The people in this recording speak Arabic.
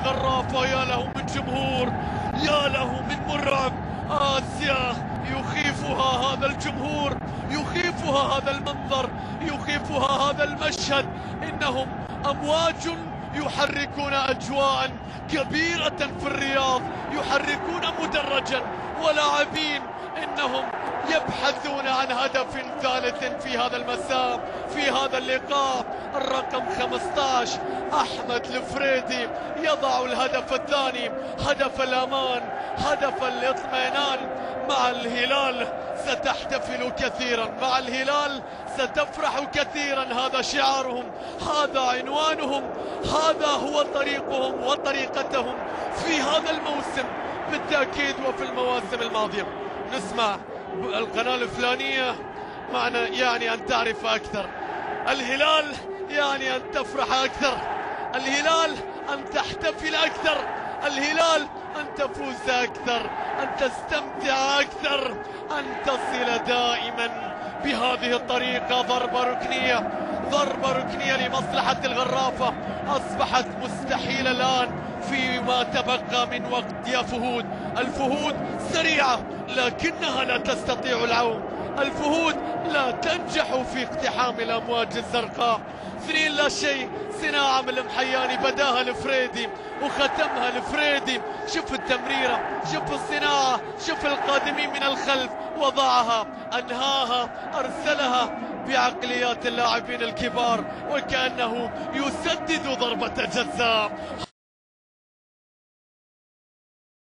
الغرافة. يا له من جمهور، يا له من مرعب. آسيا يخيفها هذا الجمهور، يخيفها هذا المنظر، يخيفها هذا المشهد. إنهم أمواج يحركون أجواء كبيرة في الرياض، يحركون مدرجا ولاعبين. إنهم يبحثون عن هدف ثالث في هذا المساء، في هذا اللقاء. الرقم 15 أحمد الفريدي يضع الهدف الثاني، هدف الأمان، هدف الاطمئنان. مع الهلال ستحتفل كثيرا، مع الهلال ستفرح كثيرا. هذا شعارهم، هذا عنوانهم، هذا هو طريقهم وطريقتهم في هذا الموسم بالتأكيد وفي المواسم الماضية. نسمع القناة الفلانية معنا يعني أن تعرف أكثر، الهلال يعني أن تفرح أكثر، الهلال أن تحتفل أكثر، الهلال أن تفوز أكثر، أن تستمتع أكثر، أن تصل دائما بهذه الطريقة. ضربة ركنية، ضربة ركنية لمصلحة الغرافة أصبحت مستحيلة الآن فيما تبقى من وقت. يا فهود، الفهود سريعة لكنها لا تستطيع العوم، الفهود لا تنجح في اقتحام الأمواج الزرقاء. 2-0. صناعة من المحياني، بداها الفريدي وختمها الفريدي. شوف التمريرة، شوف الصناعة، شوف القادمين من الخلف، وضعها، أنهاها، أرسلها بعقليات اللاعبين الكبار وكأنه يسدد ضربة جزاء.